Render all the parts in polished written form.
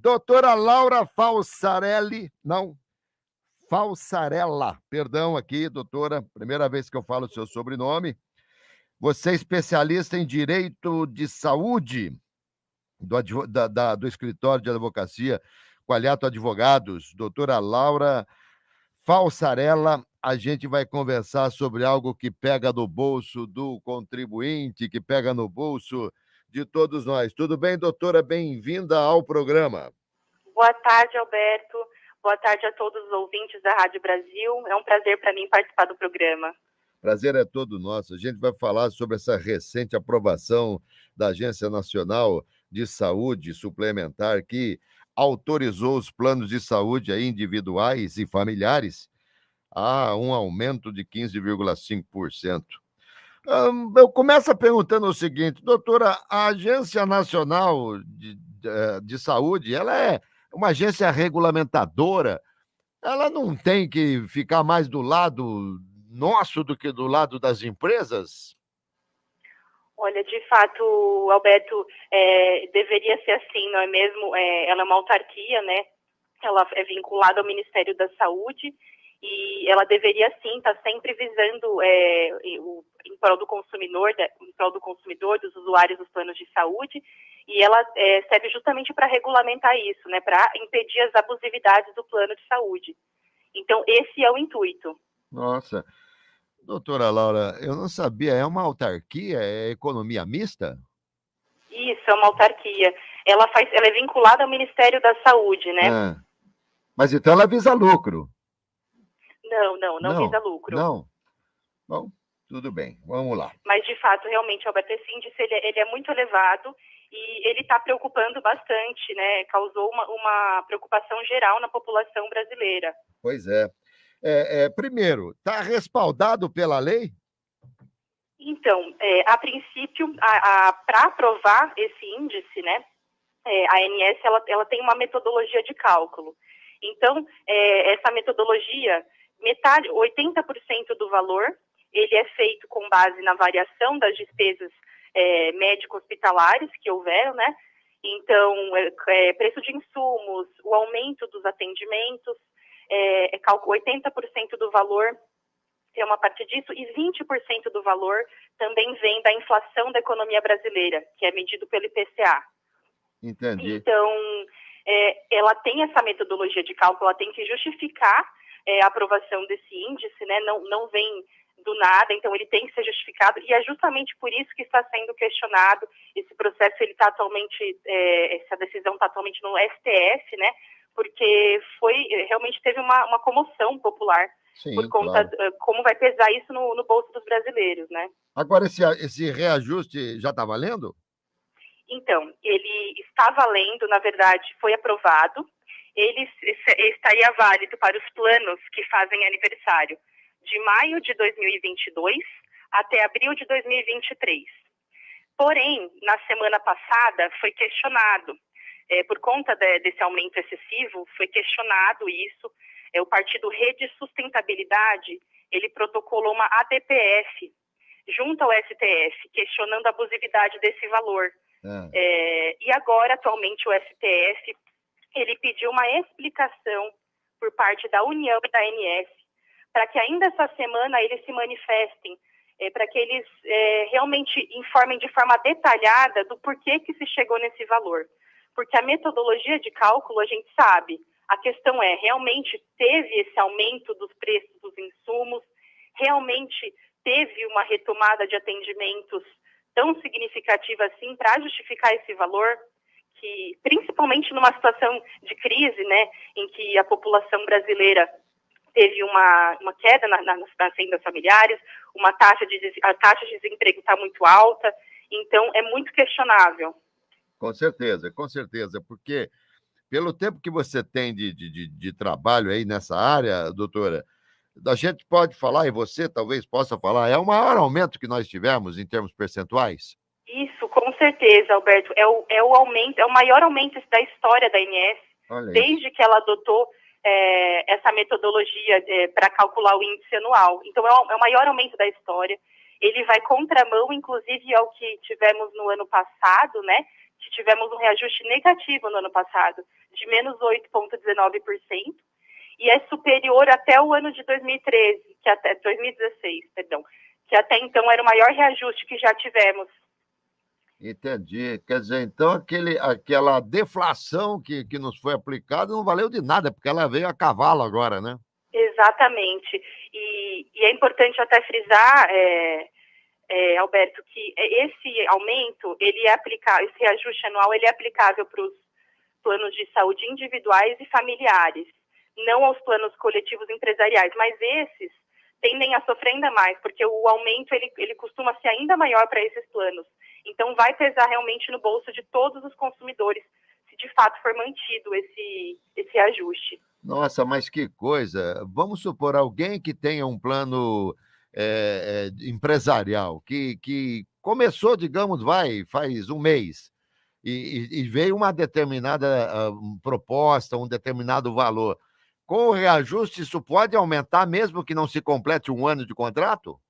Doutora Laura Falsarelli, não, Falsarella, perdão aqui, doutora, primeira vez que eu falo o seu sobrenome. Você é especialista em direito de saúde do escritório de advocacia Qualiato Advogados, doutora Laura Falsarella. A gente vai conversar sobre algo que pega no bolso do contribuinte, que pega no bolso de todos nós. Tudo bem, doutora? Bem-vinda ao programa. Boa tarde, Alberto. Boa tarde a todos os ouvintes da Rádio Brasil. É um prazer para mim participar do programa. Prazer é todo nosso. A gente vai falar sobre essa recente aprovação da Agência Nacional de Saúde Suplementar, que autorizou os planos de saúde aí individuais e familiares a um aumento de 15,5%. Eu começo perguntando o seguinte, doutora, a Agência Nacional de Saúde, ela é uma agência regulamentadora, ela não tem que ficar mais do lado nosso do que do lado das empresas? Olha, de fato, Alberto, deveria ser assim, não é mesmo? Ela é uma autarquia, né? Ela é vinculada ao Ministério da Saúde e ela deveria, sim, estar sempre visando em prol do consumidor, dos usuários dos planos de saúde, e ela serve justamente para regulamentar isso, né? Para impedir as abusividades do plano de saúde. Então, esse é o intuito. Nossa. Doutora Laura, eu não sabia, é uma autarquia? É economia mista? Isso, é uma autarquia. Ela é vinculada ao Ministério da Saúde, né? Ah, mas então ela visa lucro? Não visa lucro. Não. Bom, tudo bem, vamos lá. Mas, de fato, realmente, Alberto, esse índice ele é muito elevado e ele está preocupando bastante, né? Causou uma preocupação geral na população brasileira. Pois é. Primeiro, está respaldado pela lei? Então, a princípio, para aprovar esse índice, né, a ANS ela tem uma metodologia de cálculo. Então, essa metodologia, 80% do valor, ele é feito com base na variação das despesas médico-hospitalares que houveram, né? Então, preço de insumos, o aumento dos atendimentos, 80% do valor é uma parte disso, e 20% do valor também vem da inflação da economia brasileira, que é medido pelo IPCA. Entendi. Então, ela tem essa metodologia de cálculo, ela tem que justificar a aprovação desse índice, né? Não vem do nada, então ele tem que ser justificado, e é justamente por isso que está sendo questionado. Esse processo, ele está atualmente, essa decisão está atualmente no STF, né? Porque realmente teve uma comoção popular. Sim, por conta como vai pesar isso no bolso dos brasileiros, né? Agora, esse reajuste já está valendo? Então, ele está valendo, na verdade, foi aprovado. Ele estaria válido para os planos que fazem aniversário de maio de 2022 até abril de 2023. Porém, na semana passada, foi questionado, por conta desse aumento excessivo, foi questionado isso. O Partido Rede Sustentabilidade, ele protocolou uma ADPF junto ao STF, questionando a abusividade desse valor. E agora, atualmente, o STF, ele pediu uma explicação por parte da União e da ANS, para que ainda essa semana eles se manifestem, para que eles realmente informem de forma detalhada do porquê que se chegou nesse valor. Porque a metodologia de cálculo, a gente sabe, a questão realmente teve esse aumento dos preços dos insumos, realmente teve uma retomada de atendimentos tão significativa assim para justificar esse valor, que principalmente numa situação de crise, né, em que a população brasileira teve uma queda nas rendas familiares, a taxa de desemprego está muito alta, então é muito questionável. Com certeza, porque pelo tempo que você tem de trabalho aí nessa área, doutora, a gente pode falar, e você talvez possa falar, é o maior aumento que nós tivemos em termos percentuais? Isso, com certeza, Alberto. É o maior aumento da história da ANS, desde que ela adotou essa metodologia para calcular o índice anual. Então, é o maior aumento da história. Ele vai contramão, inclusive, ao que tivemos no ano passado, né? que tivemos um reajuste negativo no ano passado, de menos 8,19%, e é superior até o ano de 2013, 2016, perdão, que até então era o maior reajuste que já tivemos. Entendi. Quer dizer, então aquela deflação que nos foi aplicada não valeu de nada, porque ela veio a cavalo agora, né? Exatamente. E é importante até frisar, Alberto, que esse aumento, esse reajuste anual, ele é aplicável para os planos de saúde individuais e familiares, não aos planos coletivos empresariais, mas esses tendem a sofrer ainda mais, porque o aumento ele costuma ser ainda maior para esses planos. Então, vai pesar realmente no bolso de todos os consumidores, se de fato for mantido esse ajuste. Nossa, mas que coisa! Vamos supor, alguém que tenha um plano empresarial, que começou, digamos, faz um mês, e veio uma determinada proposta, um determinado valor. Com o reajuste, isso pode aumentar mesmo que não se complete um ano de contrato?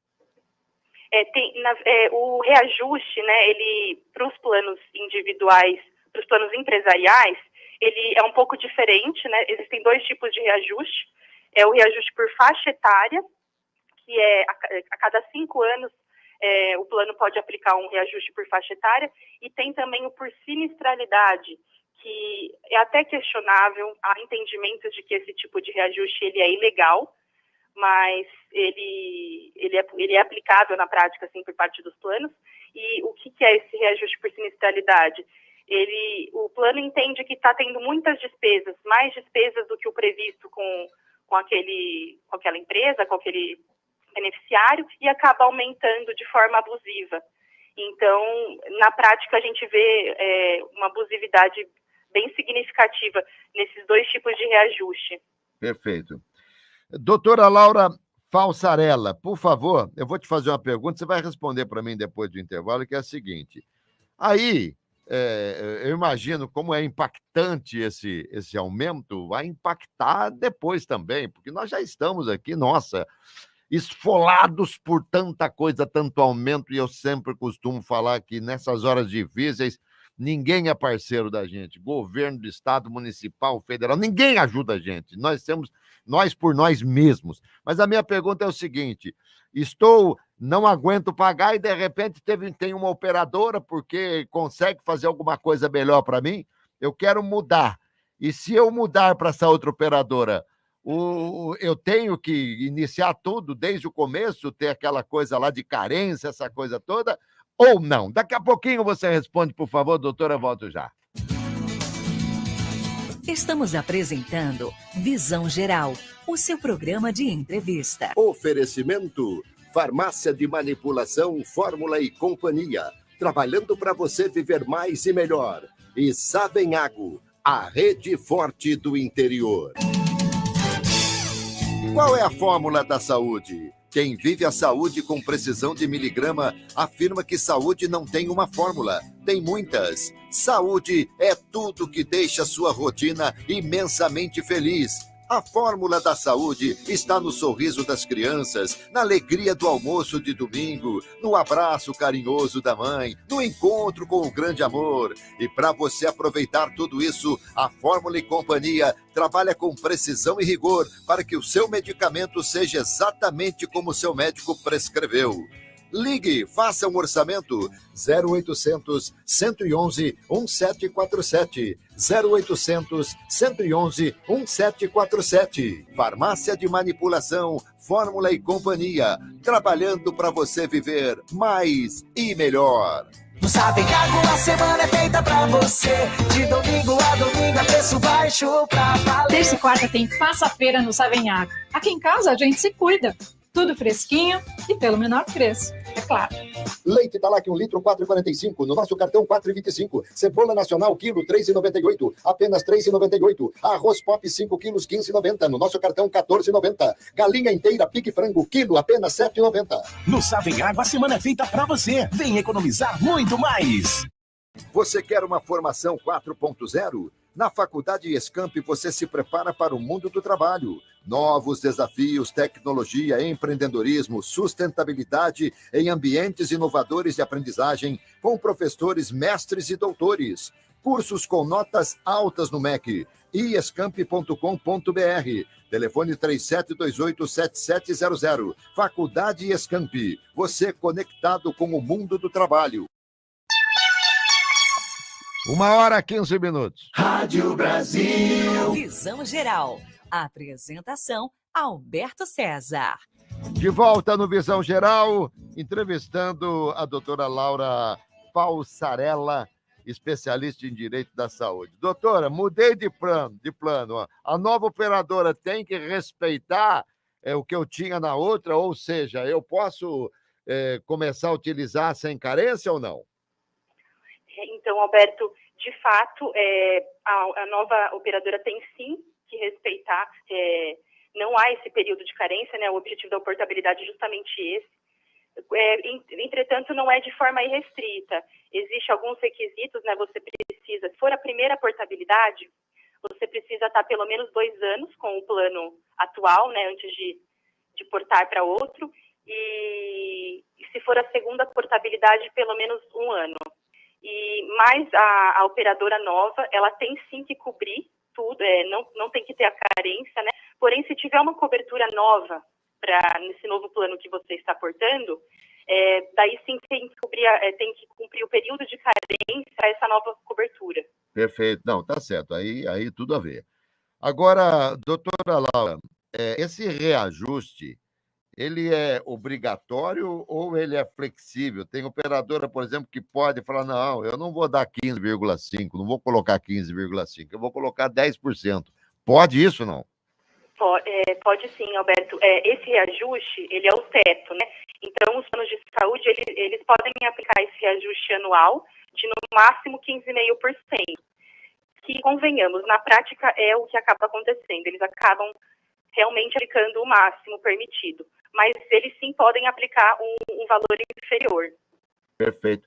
O reajuste, né, ele, para os planos individuais, para os planos empresariais, ele é um pouco diferente, né? Existem dois tipos de reajuste. É o reajuste por faixa etária, que é a cada 5 anos o plano pode aplicar um reajuste por faixa etária, e tem também o por sinistralidade, que é até questionável, há entendimentos de que esse tipo de reajuste ele é ilegal, mas ele é aplicável na prática, assim, por parte dos planos. E o que é esse reajuste por sinistralidade? O plano entende que está tendo muitas despesas, mais despesas do que o previsto com aquela empresa, com aquele beneficiário, e acaba aumentando de forma abusiva. Então, na prática, a gente vê uma abusividade bem significativa nesses dois tipos de reajuste. Perfeito. Doutora Laura Falsarella, por favor, eu vou te fazer uma pergunta, você vai responder para mim depois do intervalo, que é a seguinte. Aí, eu imagino como é impactante esse aumento, vai impactar depois também, porque nós já estamos aqui, nossa, esfolados por tanta coisa, tanto aumento, e eu sempre costumo falar que nessas horas difíceis, ninguém é parceiro da gente, governo do estado, municipal, federal, ninguém ajuda a gente, nós por nós mesmos. Mas a minha pergunta é o seguinte, não aguento pagar e de repente tem uma operadora porque consegue fazer alguma coisa melhor para mim, eu quero mudar, e se eu mudar para essa outra operadora, eu tenho que iniciar tudo desde o começo, ter aquela coisa lá de carência, essa coisa toda, ou não? Daqui a pouquinho você responde, por favor, doutora, eu volto já. Estamos apresentando Visão Geral, o seu programa de entrevista. Oferecimento, Farmácia de Manipulação, Fórmula e Companhia, trabalhando para você viver mais e melhor. E Savenhago, a rede forte do interior. Qual é a fórmula da saúde? Quem vive a saúde com precisão de miligrama afirma que saúde não tem uma fórmula, tem muitas. Saúde é tudo que deixa sua rotina imensamente feliz. A fórmula da saúde está no sorriso das crianças, na alegria do almoço de domingo, no abraço carinhoso da mãe, no encontro com o grande amor. E para você aproveitar tudo isso, a Fórmula e Companhia trabalha com precisão e rigor para que o seu medicamento seja exatamente como o seu médico prescreveu. Ligue, faça um orçamento 0800 111 1747. 0800 111 1747. Farmácia de Manipulação, Fórmula e Companhia, trabalhando para você viver mais e melhor. No Savenhago a semana é feita pra você. De domingo a domingo a preço baixo pra valer. Terça e quarta tem Faça Feira no Savenhago. Aqui em casa a gente se cuida. Tudo fresquinho e pelo menor preço, é claro. Leite Talac 1 litro, 4,45. No nosso cartão, 4,25. Cebola nacional, quilo, 3,98. Apenas 3,98. Arroz pop, 5 quilos, 15,90. No nosso cartão, 14,90. Galinha inteira, pique frango, quilo, apenas 7,90. No Savenhago, a semana é feita pra você. Vem economizar muito mais. Você quer uma formação 4.0? Na Faculdade Escamp você se prepara para o mundo do trabalho. Novos desafios, tecnologia, empreendedorismo, sustentabilidade em ambientes inovadores de aprendizagem com professores, mestres e doutores. Cursos com notas altas no MEC. iescamp.com.br. Telefone 3728-7700. Faculdade Iescamp. Você conectado com o mundo do trabalho. 1h15. Rádio Brasil. Visão Geral. Apresentação, Alberto César. De volta no Visão Geral, entrevistando a doutora Laura Falsarella, especialista em Direito da Saúde. Doutora, mudei de plano. Ó. A nova operadora tem que respeitar o que eu tinha na outra, ou seja, eu posso começar a utilizar sem carência ou não? Então, Alberto, de fato, a nova operadora tem sim que respeitar, não há esse período de carência, né? O objetivo da portabilidade é justamente esse. Entretanto, não é de forma irrestrita. Existem alguns requisitos, né? Você precisa, se for a primeira portabilidade, você precisa estar pelo menos 2 anos com o plano atual, né? Antes de portar para outro. E se for a segunda portabilidade, pelo menos 1 ano. Mas a operadora nova, ela tem sim que cobrir tudo, não tem que ter a carência, né? Porém, se tiver uma cobertura nova nesse novo plano que você está portando, daí sim tem que cumprir o período de carência para essa nova cobertura. Perfeito. Não, tá certo. Aí tudo a ver. Agora, doutora Laura, esse reajuste, ele é obrigatório ou ele é flexível? Tem operadora, por exemplo, que pode falar, não, eu não vou dar 15,5%, não vou colocar 15,5%, eu vou colocar 10%. Pode isso, não? Pode sim, Alberto. Esse reajuste, ele é o teto, né? Então, os planos de saúde, eles podem aplicar esse reajuste anual de, no máximo, 15,5%. Que, convenhamos, na prática é o que acaba acontecendo. Eles acabam realmente aplicando o máximo permitido. Mas eles sim podem aplicar um valor inferior. Perfeito.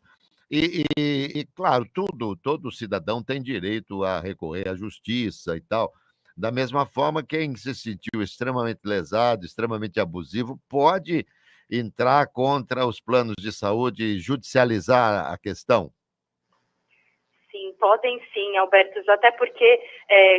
E claro, todo cidadão tem direito a recorrer à justiça e tal. Da mesma forma, quem se sentiu extremamente lesado, extremamente abusivo, pode entrar contra os planos de saúde e judicializar a questão? Sim, podem sim, Alberto, até porque,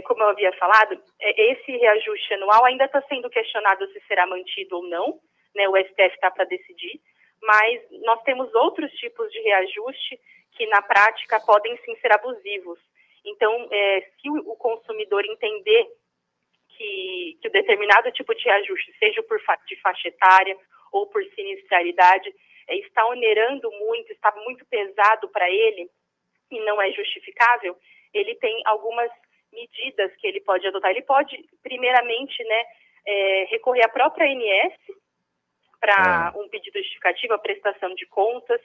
como eu havia falado, esse reajuste anual ainda está sendo questionado se será mantido ou não, né? O STF está para decidir, mas nós temos outros tipos de reajuste que, na prática, podem sim ser abusivos. Então, se o consumidor entender que o determinado tipo de reajuste, seja de faixa etária ou por sinistralidade, está onerando muito, está muito pesado para ele, e não é justificável, ele tem algumas medidas que ele pode adotar. Ele pode, primeiramente, né, recorrer à própria ANS para um pedido justificativo, a prestação de contas,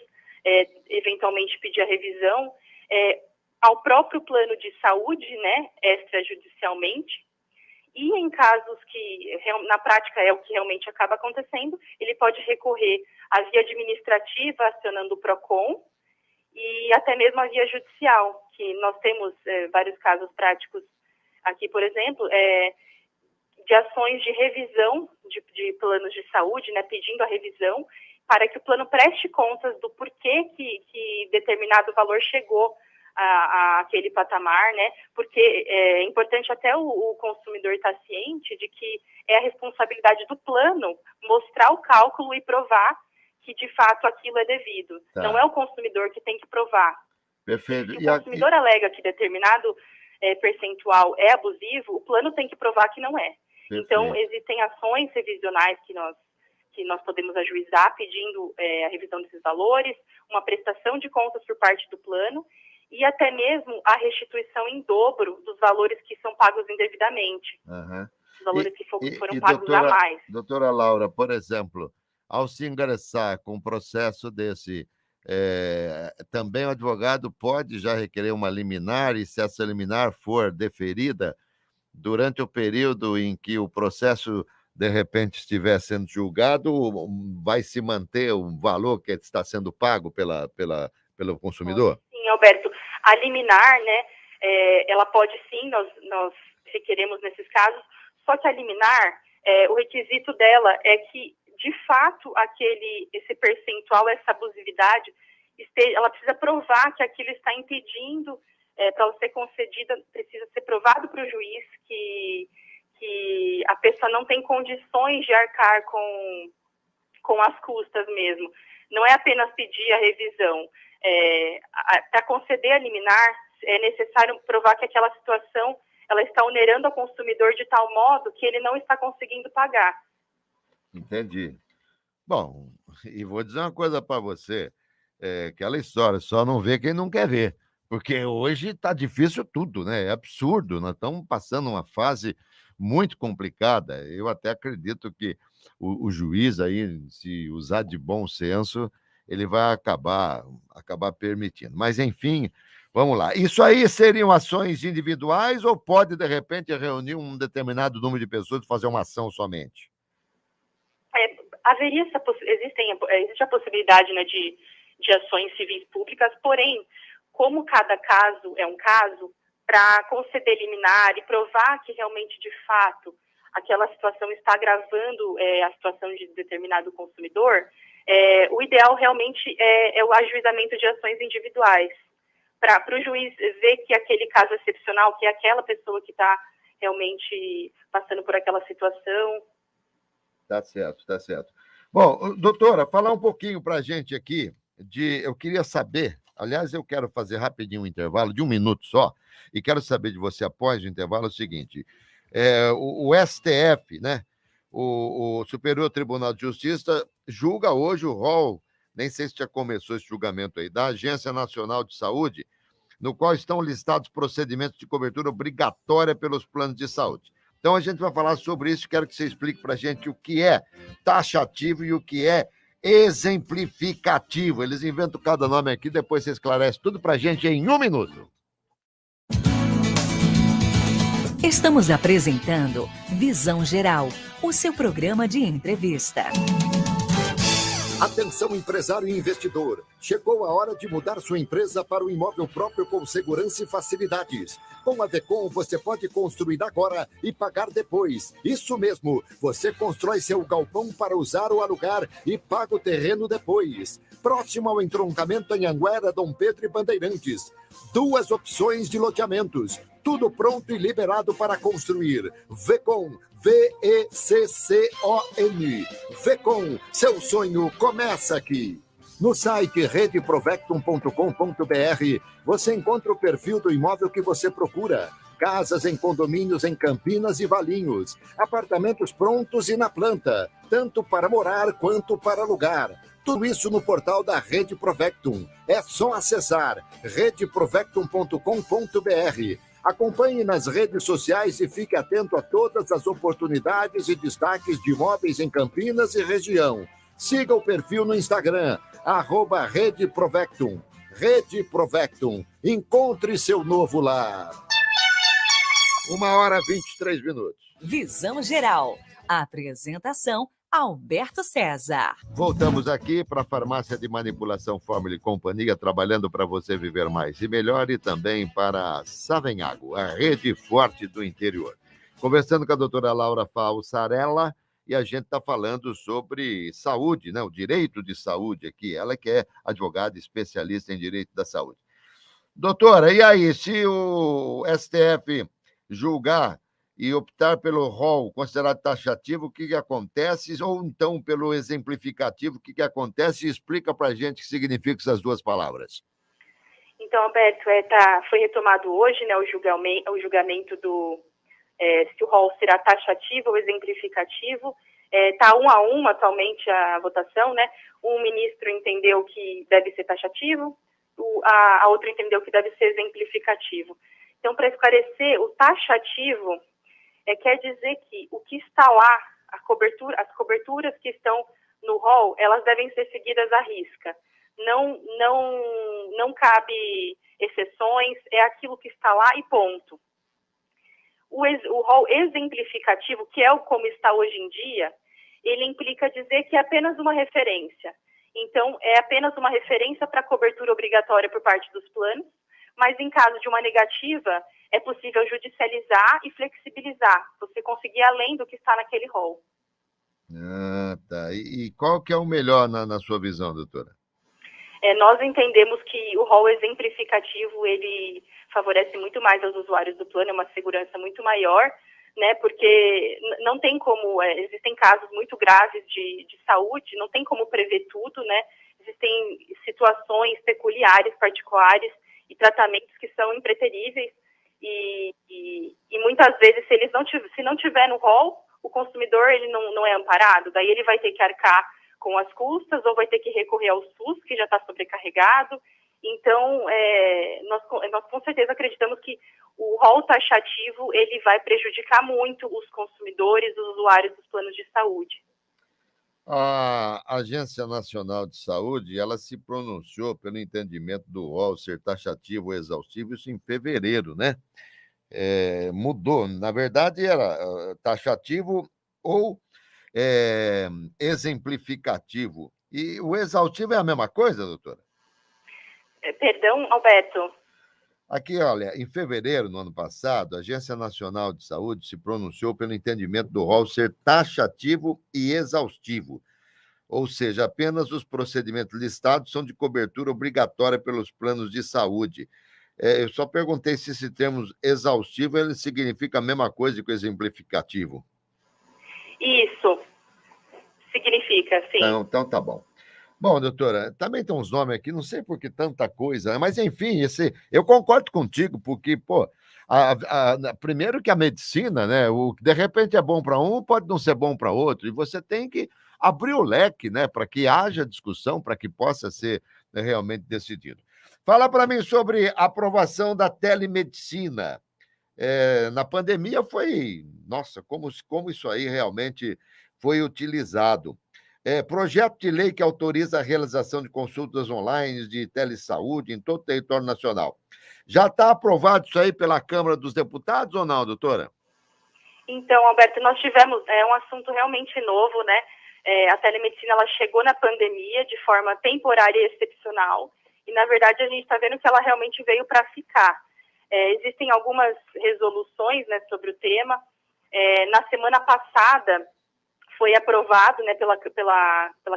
eventualmente pedir a revisão, ao próprio plano de saúde, né, extrajudicialmente, e em casos que, na prática, é o que realmente acaba acontecendo, ele pode recorrer à via administrativa, acionando o PROCON, e até mesmo a via judicial, que nós temos vários casos práticos aqui, por exemplo, de ações de revisão de planos de saúde, né, pedindo a revisão, para que o plano preste contas do porquê que determinado valor chegou a aquele patamar, né, porque é importante até o consumidor estar ciente de que é a responsabilidade do plano mostrar o cálculo e provar que, de fato, aquilo é devido. Tá. Não é o consumidor que tem que provar. Perfeito. Se o consumidor alega que determinado percentual é abusivo, o plano tem que provar que não é. Perfeito. Então, existem ações revisionais que nós podemos ajuizar pedindo a revisão desses valores, uma prestação de contas por parte do plano e até mesmo a restituição em dobro dos valores que são pagos indevidamente. Uhum. Os valores que foram pagos a mais. Doutora Laura, por exemplo, ao se ingressar com um processo desse, também o advogado pode já requerer uma liminar, e se essa liminar for deferida durante o período em que o processo, de repente, estiver sendo julgado, vai se manter o valor que está sendo pago pelo consumidor? Sim, Alberto. A liminar, né, ela pode sim, nós requeremos nesses casos, Só que a liminar, o requisito dela é que, de fato, esse percentual, essa abusividade, ela precisa provar que aquilo está impedindo, para ela ser concedida, precisa ser provado para o juiz que a pessoa não tem condições de arcar com as custas mesmo. Não é apenas pedir a revisão. Para conceder a liminar, é necessário provar que aquela situação ela está onerando ao consumidor de tal modo que ele não está conseguindo pagar. Entendi. Bom, e vou dizer uma coisa para você, aquela história, só não vê quem não quer ver, porque hoje está difícil tudo, né? É absurdo, nós estamos passando uma fase muito complicada. Eu até acredito que o juiz aí, se usar de bom senso, ele vai acabar permitindo. Mas, enfim, vamos lá. Isso aí seriam ações individuais ou pode, de repente, reunir um determinado número de pessoas e fazer uma ação somente? Existe a possibilidade, né, de ações civis públicas, porém, como cada caso é um caso, para conceder liminar e provar que realmente, de fato, aquela situação está agravando a situação de determinado consumidor, o ideal realmente é o ajuizamento de ações individuais, para o juiz ver que aquele caso excepcional, que é aquela pessoa que está realmente passando por aquela situação. Tá certo, tá certo. Bom, doutora, falar um pouquinho para a gente aqui eu queria saber, aliás, eu quero fazer rapidinho um intervalo de 1 minuto só, e quero saber de você, após o intervalo, o seguinte, o STF, né, o Superior Tribunal de Justiça, julga hoje o rol, nem sei se já começou esse julgamento aí, da Agência Nacional de Saúde, no qual estão listados procedimentos de cobertura obrigatória pelos planos de saúde. Então, a gente vai falar sobre isso. Quero que você explique para a gente o que é taxativo e o que é exemplificativo. Eles inventam cada nome aqui, depois você esclarece tudo para a gente em 1 minuto. Estamos apresentando Visão Geral, o seu programa de entrevista. Atenção, empresário e investidor. Chegou a hora de mudar sua empresa para o imóvel próprio com segurança e facilidades. Com a Vecom, você pode construir agora e pagar depois. Isso mesmo, você constrói seu galpão para usar ou alugar e paga o terreno depois. Próximo ao entroncamento em Anguera, Dom Pedro e Bandeirantes. 2 opções de loteamentos. Tudo pronto e liberado para construir. Vecom, V-E-C-C-O-N. Vecom, seu sonho começa aqui. No site redeprovectum.com.br você encontra o perfil do imóvel que você procura. Casas em condomínios em Campinas e Valinhos. Apartamentos prontos e na planta, tanto para morar quanto para alugar. Tudo isso no portal da Rede Provectum. É só acessar redeprovectum.com.br. Acompanhe nas redes sociais e fique atento a todas as oportunidades e destaques de imóveis em Campinas e região. Siga o perfil no Instagram, @Rede Provectum. Rede Provectum. Encontre seu novo lar. 1h23. Visão Geral. A apresentação, Alberto César. Voltamos aqui para a Farmácia de Manipulação Fórmula e Companhia, trabalhando para você viver mais e melhor, e também para a Savenhago, a rede forte do interior. Conversando com a doutora Laura Falsarella, e a gente está falando sobre saúde, né? O direito de saúde aqui, ela que é advogada especialista em direito da saúde. Doutora, e aí, se o STF julgar e optar pelo rol considerado taxativo, o que acontece? Ou então pelo exemplificativo, o que acontece? Explica para a gente o que significam essas duas palavras. Então, Alberto, foi retomado hoje, né, o julgamento do se o rol será taxativo ou exemplificativo. Está 1-1 atualmente a votação, né? Um ministro entendeu que deve ser taxativo, a outra entendeu que deve ser exemplificativo. Então, para esclarecer, o taxativo quer dizer que o que está lá, as coberturas que estão no rol, elas devem ser seguidas à risca. Não cabe exceções, é aquilo que está lá e ponto. O rol exemplificativo, que é como está hoje em dia, ele implica dizer que é apenas uma referência. Então, é apenas uma referência para cobertura obrigatória por parte dos planos, mas em caso de uma negativa, é possível judicializar e flexibilizar, você conseguir além do que está naquele rol. Ah, tá. E qual que é o melhor na sua visão, doutora? Nós entendemos que o rol exemplificativo, ele favorece muito mais aos usuários do plano, é uma segurança muito maior, né, porque não tem como, existem casos muito graves de saúde, não tem como prever tudo, né, existem situações peculiares, particulares e tratamentos que são impreteríveis e muitas vezes, se não tiver no rol, o consumidor ele não é amparado, daí ele vai ter que arcar com as custas ou vai ter que recorrer ao SUS, que já está sobrecarregado. Então, nós com certeza acreditamos que o rol taxativo ele vai prejudicar muito os consumidores, os usuários dos planos de saúde. A Agência Nacional de Saúde, ela se pronunciou pelo entendimento do rol ser taxativo ou exaustivo, isso em fevereiro, né? Mudou. Na verdade, era taxativo ou exemplificativo. E o exaustivo é a mesma coisa, doutora? Perdão, Alberto? Aqui, olha, em fevereiro, no ano passado, a Agência Nacional de Saúde se pronunciou pelo entendimento do rol ser taxativo e exaustivo, ou seja, apenas os procedimentos listados são de cobertura obrigatória pelos planos de saúde. Eu só perguntei se esse termo exaustivo ele significa a mesma coisa que o exemplificativo. Isso, significa, sim. Então tá bom. Bom, doutora, também tem uns nomes aqui, não sei por que tanta coisa, né? Mas enfim, eu concordo contigo, porque, primeiro que a medicina, né, o que de repente é bom para um, pode não ser bom para outro, e você tem que abrir o leque, né, para que haja discussão, para que possa ser, né, realmente decidido. Fala para mim sobre a aprovação da telemedicina. Na pandemia nossa, como isso aí realmente foi utilizado. Projeto de lei que autoriza a realização de consultas online de telesaúde em todo o território nacional. Já está aprovado isso aí pela Câmara dos Deputados ou não, doutora? Então, Alberto, nós tivemos um assunto realmente novo, né? A telemedicina ela chegou na pandemia de forma temporária e excepcional, e, na verdade, a gente está vendo que ela realmente veio para ficar. Existem algumas resoluções, né, sobre o tema. Na semana passada, foi aprovado, né, pela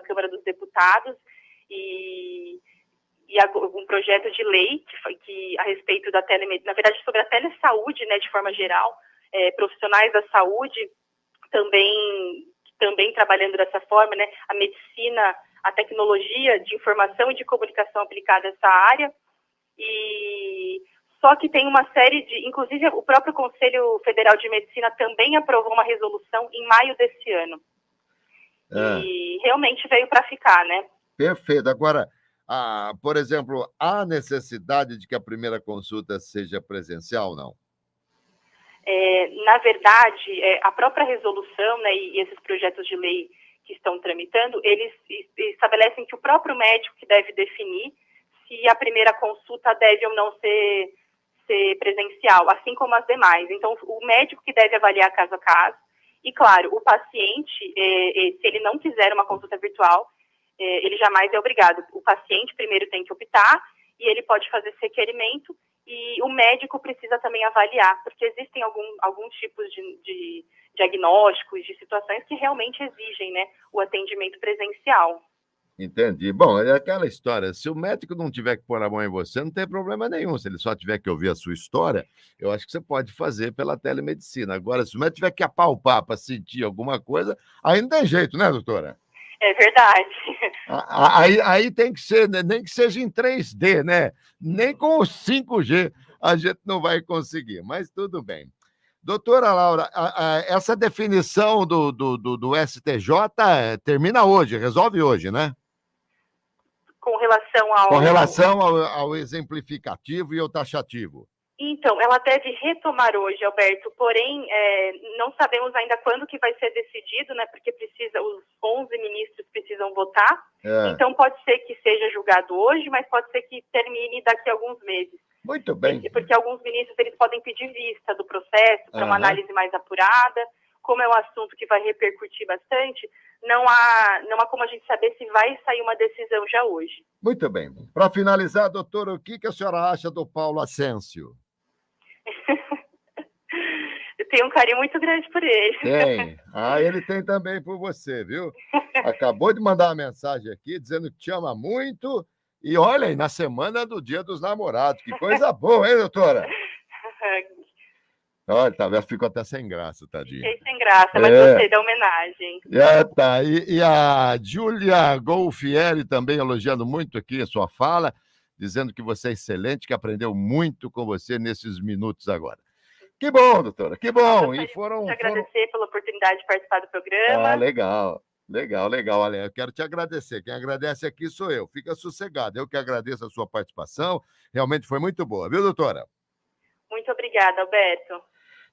Câmara dos Deputados e um projeto de lei que a respeito da telemedicina, na verdade, sobre a telesaúde, né, de forma geral, profissionais da saúde também trabalhando dessa forma, né, a medicina, a tecnologia de informação e de comunicação aplicada a essa área, e só que tem uma série inclusive o próprio Conselho Federal de Medicina também aprovou uma resolução em maio desse ano. E realmente veio para ficar, né? Perfeito. Agora, por exemplo, há necessidade de que a primeira consulta seja presencial ou não? Na verdade, a própria resolução, né, e esses projetos de lei que estão tramitando, eles estabelecem que o próprio médico que deve definir se a primeira consulta deve ou não ser presencial, assim como as demais. Então, o médico que deve avaliar caso a caso, e, claro, o paciente, se ele não quiser uma consulta virtual, ele jamais é obrigado. O paciente primeiro tem que optar e ele pode fazer esse requerimento e o médico precisa também avaliar, porque existem alguns tipos de diagnósticos, de situações que realmente exigem, né, o atendimento presencial. Entendi. Bom, é aquela história, se o médico não tiver que pôr a mão em você, não tem problema nenhum. Se ele só tiver que ouvir a sua história, eu acho que você pode fazer pela telemedicina. Agora, se o médico tiver que apalpar para sentir alguma coisa, aí não tem jeito, né, doutora? É verdade. Aí tem que ser, nem que seja em 3D, né? Nem com o 5G a gente não vai conseguir, mas tudo bem. Doutora Laura, essa definição do STJ termina hoje, resolve hoje, né? Com relação ao exemplificativo e ao taxativo. Então, ela deve retomar hoje, Alberto, porém, não sabemos ainda quando que vai ser decidido, né, porque os 11 ministros precisam votar, então pode ser que seja julgado hoje, mas pode ser que termine daqui a alguns meses. Muito bem. Porque alguns ministros eles podem pedir vista do processo para uma análise mais apurada, como é um assunto que vai repercutir bastante, não há como a gente saber se vai sair uma decisão já hoje. Muito bem. Para finalizar, doutora, o que a senhora acha do Paulo Ascencio? Eu tenho um carinho muito grande por ele. Tem. Ele tem também por você, viu? Acabou de mandar uma mensagem aqui dizendo que te ama muito. E olha aí, na semana do Dia dos Namorados. Que coisa boa, hein, doutora? Olha, talvez ficou até sem graça, tadinho. Fiquei sem graça, mas gostei da homenagem. Tá. E a Júlia Golfieri também elogiando muito aqui a sua fala, dizendo que você é excelente, que aprendeu muito com você nesses minutos agora. Que bom, doutora, que bom. Eu quero te agradecer pela oportunidade de participar do programa. Legal. Olha, eu quero te agradecer. Quem agradece aqui sou eu. Fica sossegado. Eu que agradeço a sua participação. Realmente foi muito boa, viu, doutora? Muito obrigada, Alberto.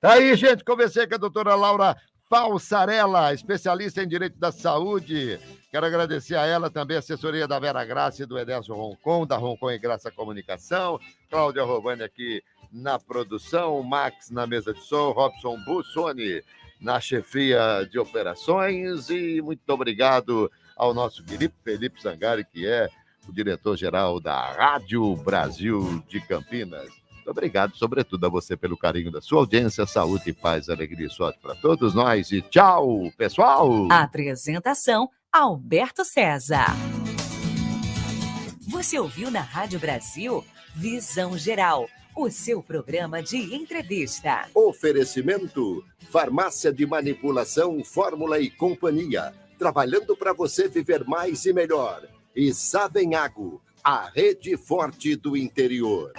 Tá aí, gente. Conversei com a doutora Laura Falsarella, especialista em Direito da Saúde. Quero agradecer a ela também, a assessoria da Vera Graça e do Edésio Roncon, da Roncon e Graça Comunicação, Cláudia Rovani aqui na produção, Max na mesa de som, Robson Bussoni na chefia de operações, e muito obrigado ao nosso querido Felipe Zangari, que é o diretor-geral da Rádio Brasil de Campinas. Muito obrigado, sobretudo, a você pelo carinho da sua audiência. Saúde, paz, alegria e sorte para todos nós. E tchau, pessoal! Apresentação, Alberto César. Você ouviu na Rádio Brasil Visão Geral, o seu programa de entrevista. Oferecimento: Farmácia de Manipulação Fórmula e Companhia. Trabalhando para você viver mais e melhor. E Savenhago, a rede forte do interior.